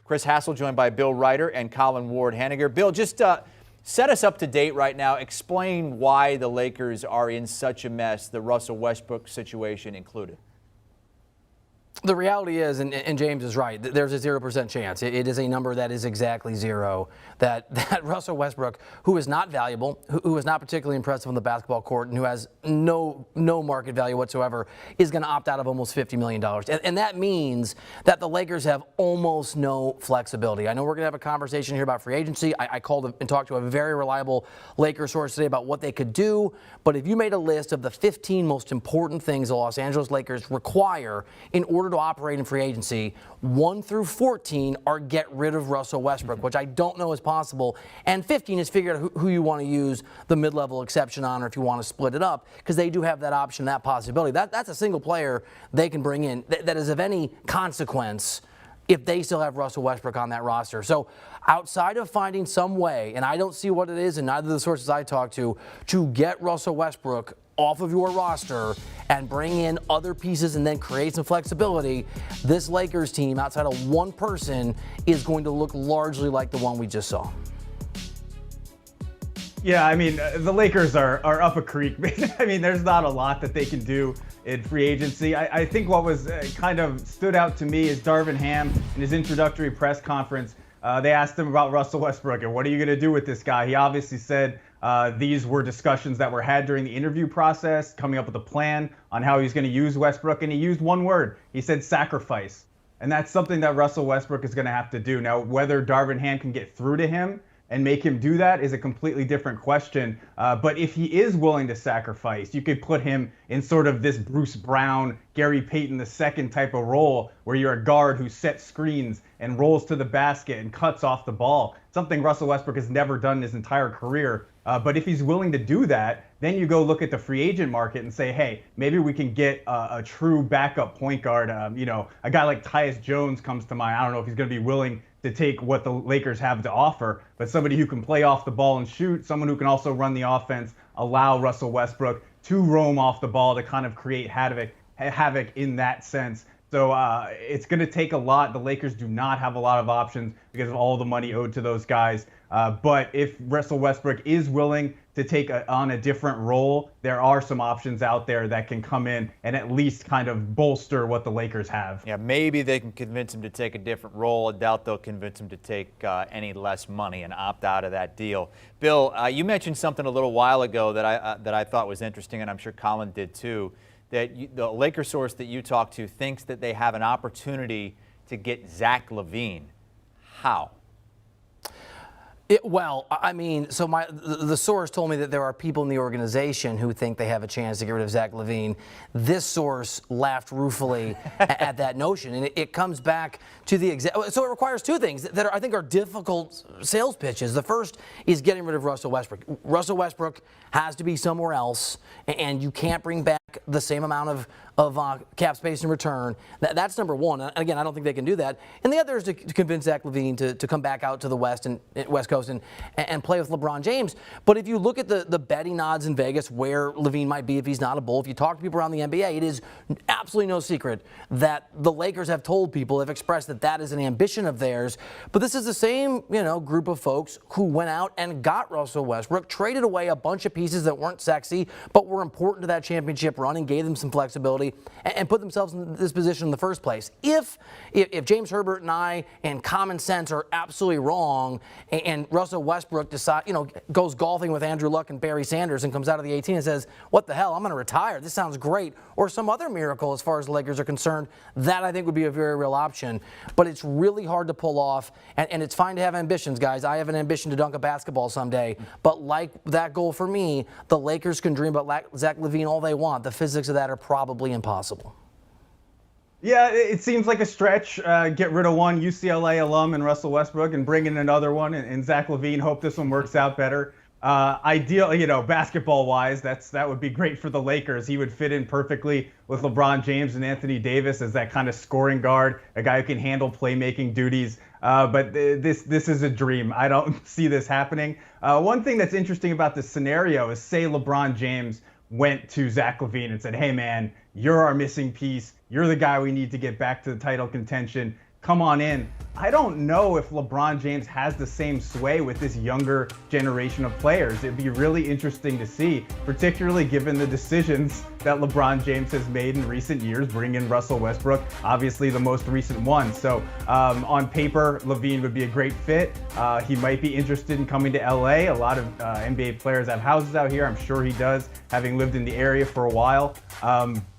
Chris Hassel joined by Bill Reiter and Colin Ward-Henninger. Bill, just set us up to date right now. Explain why the Lakers are in such a mess, the Russell Westbrook situation included. The reality is, and James is right, there's a 0% chance. It is a number that is exactly zero. That Russell Westbrook, who is not valuable, who is not particularly impressive on the basketball court, and who has no market value whatsoever, is going to opt out of almost $50 million. And that means that the Lakers have almost no flexibility. I know we're going to have a conversation here about free agency. I called and talked to a very reliable Lakers source today about what they could do. But if you made a list of the 15 most important things the Los Angeles Lakers require in order to operate in free agency, 1 through 14 are get rid of Russell Westbrook, which I don't know is possible, and 15 is figure out who you want to use the mid-level exception on, or if you want to split it up, because they do have that option, that possibility. That's a single player they can bring in that is of any consequence if they still have Russell Westbrook on that roster. So outside of finding some way, and I don't see what it is, and neither of the sources I talk to get Russell Westbrook off of your roster and bring in other pieces and then create some flexibility, this Lakers team, outside of one person, is going to look largely like the one we just saw. Yeah, I mean, the Lakers are up a creek. I mean, there's not a lot that they can do in free agency. I think what was kind of stood out to me is Darvin Ham in his introductory press conference. They asked him about Russell Westbrook and what are you going to do with this guy? He obviously said these were discussions that were had during the interview process, coming up with a plan on how he's going to use Westbrook, and he used one word. He said sacrifice. And that's something that Russell Westbrook is going to have to do. Now, whether Darvin Ham can get through to him and make him do that is a completely different question. But if he is willing to sacrifice, you could put him in sort of this Bruce Brown, Gary Payton II type of role where you're a guard who sets screens and rolls to the basket and cuts off the ball, something Russell Westbrook has never done in his entire career. But if he's willing to do that, then you go look at the free agent market and say, hey, maybe we can get a true backup point guard. A guy like Tyus Jones comes to mind. I don't know if he's going to be willing to take what the Lakers have to offer, but somebody who can play off the ball and shoot, someone who can also run the offense, allow Russell Westbrook to roam off the ball to kind of create havoc in that sense. So it's going to take a lot. The Lakers do not have a lot of options because of all the money owed to those guys. But if Russell Westbrook is willing to take on a different role, there are some options out there that can come in and at least kind of bolster what the Lakers have. Yeah, maybe they can convince him to take a different role. I doubt they'll convince him to take any less money and opt out of that deal. Bill, you mentioned something a little while ago that I thought was interesting, and I'm sure Colin did too, that the Lakers source that you talked to thinks that they have an opportunity to get Zach LaVine. How? The source told me that there are people in the organization who think they have a chance to get rid of Zach LaVine. This source laughed ruefully at that notion, and it comes back to the so it requires two things that I think are difficult sales pitches. The first is getting rid of Russell Westbrook. Russell Westbrook has to be somewhere else, and you can't bring back the same amount of cap space in return. That's number one. And again, I don't think they can do that. And the other is to convince Zach LaVine to come back out to the West Coast and play with LeBron James. But if you look at the betting odds in Vegas where LaVine might be if he's not a Bull, if you talk to people around the NBA, it is absolutely no secret that the Lakers have told people, have expressed that is an ambition of theirs. But this is the same, group of folks who went out and got Russell Westbrook, traded away a bunch of pieces that weren't sexy but were important to that championship run and gave them some flexibility and put themselves in this position in the first place. If James Herbert and I and common sense are absolutely wrong, and Russell Westbrook goes golfing with Andrew Luck and Barry Sanders and comes out of the 18 and says, what the hell, I'm going to retire, this sounds great, or some other miracle as far as the Lakers are concerned, that I think would be a very real option. But it's really hard to pull off, and it's fine to have ambitions, guys. I have an ambition to dunk a basketball someday, but like that goal for me, the Lakers can dream about Zach LaVine all they want. The physics of that are probably impossible. Yeah, it seems like a stretch. Get rid of one UCLA alum in Russell Westbrook and bring in another one in Zach LaVine. Hope this one works out better. Ideal, basketball-wise, that would be great for the Lakers. He would fit in perfectly with LeBron James and Anthony Davis as that kind of scoring guard, a guy who can handle playmaking duties. But this is a dream. I don't see this happening. One thing that's interesting about this scenario is, say LeBron James went to Zach LaVine and said, hey, man, you're our missing piece. You're the guy we need to get back to the title contention. come on in. I don't know if LeBron James has the same sway with this younger generation of players. It'd be really interesting to see, particularly given the decisions that LeBron James has made in recent years, bringing in Russell Westbrook, obviously the most recent one. So on paper, LaVine would be a great fit. He might be interested in coming to LA. A lot of NBA players have houses out here. I'm sure he does, having lived in the area for a while.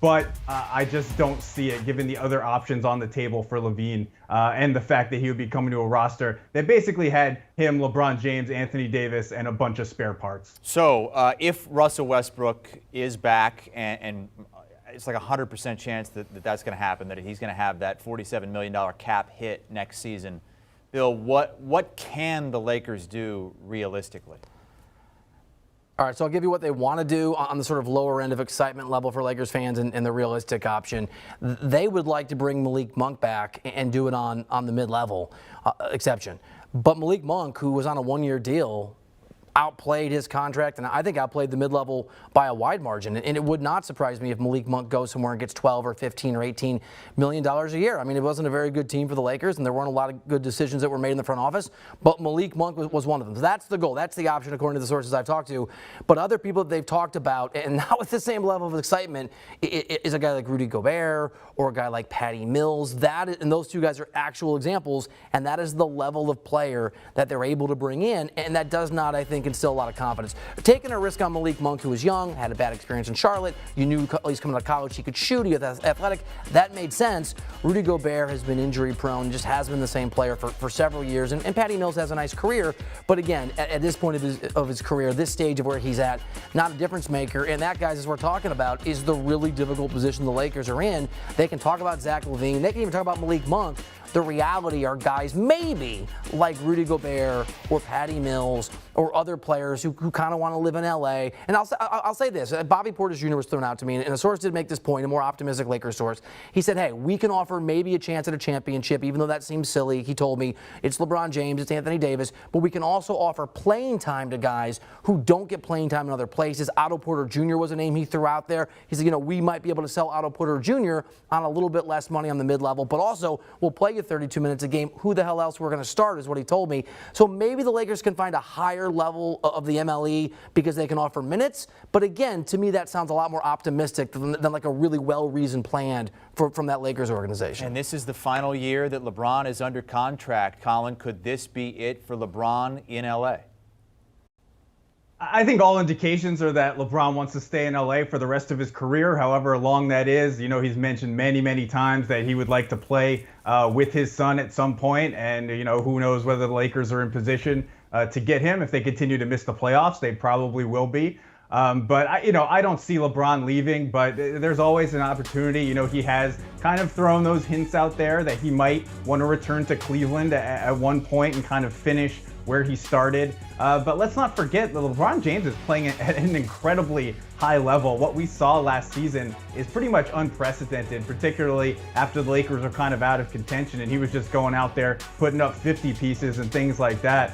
But I just don't see it, given the other options on the table for LaVine and the fact that he would be coming to a roster that basically had him, LeBron James, Anthony Davis, and a bunch of spare parts. So if Russell Westbrook is back, and it's like a 100% chance that that's going to happen, that he's going to have that $47 million cap hit next season, Bill, what can the Lakers do realistically? All right, so I'll give you what they want to do on the sort of lower end of excitement level for Lakers fans and the realistic option. They would like to bring Malik Monk back and do it on the mid-level exception. But Malik Monk, who was on a one-year deal, outplayed his contract, and I think outplayed the mid-level by a wide margin. And it would not surprise me if Malik Monk goes somewhere and gets $12 or $15 or $18 million a year. I mean, it wasn't a very good team for the Lakers, and there weren't a lot of good decisions that were made in the front office, but Malik Monk was one of them. So that's the goal. That's the option, according to the sources I've talked to. But other people that they've talked about, and not with the same level of excitement, is a guy like Rudy Gobert or a guy like Patty Mills. And those two guys are actual examples, and that is the level of player that they're able to bring in, and that does not, I think, instill a lot of confidence. Taking a risk on Malik Monk, who was young, had a bad experience in Charlotte. You knew at least coming out of college he could shoot, he was athletic. That made sense. Rudy Gobert has been injury prone, just has been the same player for several years. And Patty Mills has a nice career, but again, at this point of his career, this stage of where he's at, not a difference maker. And that, guys, as we're talking about, is the really difficult position the Lakers are in. They can talk about Zach LaVine. They can even talk about Malik Monk. The reality are guys maybe like Rudy Gobert or Patty Mills or other players who kind of want to live in LA. And I'll say this. Bobby Portis Jr. was thrown out to me, and a source did make this point, a more optimistic Lakers source. He said, hey, we can offer maybe a chance at a championship, even though that seems silly. He told me it's LeBron James, it's Anthony Davis, but we can also offer playing time to guys who don't get playing time in other places. Otto Porter Jr. was a name he threw out there. He said, we might be able to sell Otto Porter Jr. on a little bit less money on the mid-level, but also we'll play you 32 minutes a game. Who the hell else we're going to start is what he told me. So maybe the Lakers can find a higher level of the MLE because they can offer minutes. But again, to me, that sounds a lot more optimistic than like a really well-reasoned plan from that Lakers organization. And this is the final year that LeBron is under contract. Colin, could this be it for LeBron in LA? I think all indications are that LeBron wants to stay in LA for the rest of his career, however long that is. He's mentioned many, many times that he would like to play with his son at some point. And, who knows whether the Lakers are in position to get him. If they continue to miss the playoffs, they probably will be. But I don't see LeBron leaving, but there's always an opportunity. He has kind of thrown those hints out there that he might want to return to Cleveland at one point and kind of finish where he started. But let's not forget that LeBron James is playing at an incredibly high level. What we saw last season is pretty much unprecedented, particularly after the Lakers are kind of out of contention and he was just going out there putting up 50 pieces and things like that.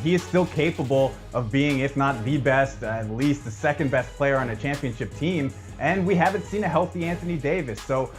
He is still capable of being, if not the best, at least the second best player on a championship team. And we haven't seen a healthy Anthony Davis. So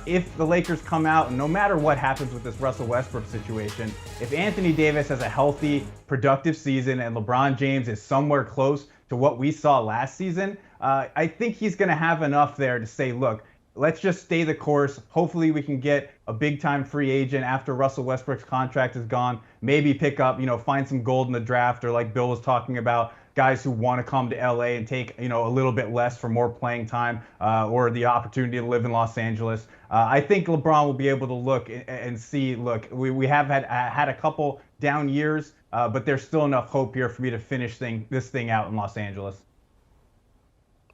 if the Lakers come out, and no matter what happens with this Russell Westbrook situation, if Anthony Davis has a healthy, productive season and LeBron James is somewhere close to what we saw last season, I think he's going to have enough there to say, look, let's just stay the course. Hopefully we can get a big-time free agent after Russell Westbrook's contract is gone. Maybe pick up, find some gold in the draft, or like Bill was talking about, guys who want to come to LA and take, a little bit less for more playing time, or the opportunity to live in Los Angeles. I think LeBron will be able to look and see, look, we have had a couple down years, but there's still enough hope here for me to finish this thing out in Los Angeles.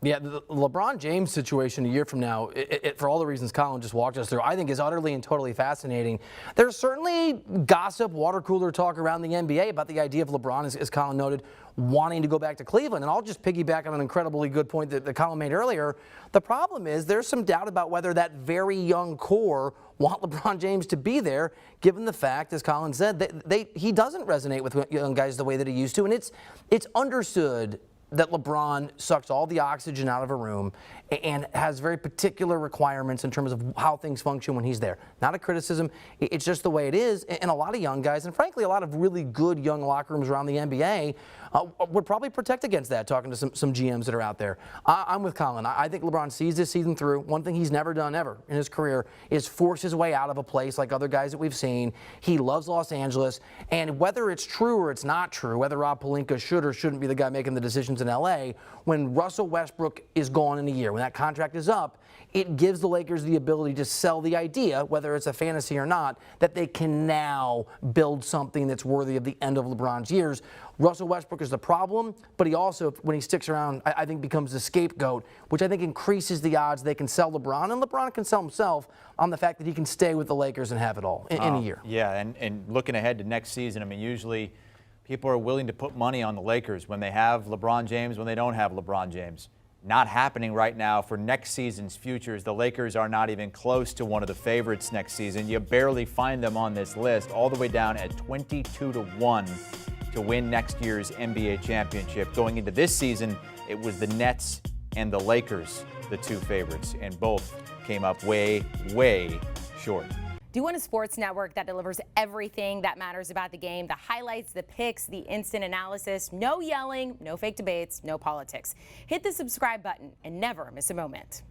Yeah, the LeBron James situation a year from now, for all the reasons Colin just walked us through, I think is utterly and totally fascinating. There's certainly gossip, water cooler talk around the NBA about the idea of LeBron, as Colin noted, wanting to go back to Cleveland. And I'll just piggyback on an incredibly good point that Colin made earlier. The problem is there's some doubt about whether that very young core want LeBron James to be there, given the fact, as Colin said, he doesn't resonate with young guys the way that he used to. And it's understood that LeBron sucks all the oxygen out of a room and has very particular requirements in terms of how things function when he's there. Not a criticism, it's just the way it is. And a lot of young guys, and frankly, a lot of really good young locker rooms around the NBA would probably protect against that, talking to some GMs that are out there. I'm with Colin. I think LeBron sees this season through. One thing he's never done ever in his career is force his way out of a place like other guys that we've seen. He loves Los Angeles, and whether it's true or it's not true, whether Rob Pelinka should or shouldn't be the guy making the decisions in LA, when Russell Westbrook is gone in a year, when that contract is up, it gives the Lakers the ability to sell the idea, whether it's a fantasy or not, that they can now build something that's worthy of the end of LeBron's years. Russell Westbrook is the problem, but he also, when he sticks around, I think becomes the scapegoat, which I think increases the odds they can sell LeBron, and LeBron can sell himself on the fact that he can stay with the Lakers and have it all in a year. Yeah, and looking ahead to next season, I mean, usually people are willing to put money on the Lakers when they have LeBron James, when they don't have LeBron James. Not happening right now for next season's futures. The Lakers are not even close to one of the favorites next season. You barely find them on this list, all the way down at 22-1 to win next year's NBA championship. Going into this season, it was the Nets and the Lakers, the two favorites, and both came up way, way short. Do you want a sports network that delivers everything that matters about the game? The highlights, the picks, the instant analysis, no yelling, no fake debates, no politics. Hit the subscribe button and never miss a moment.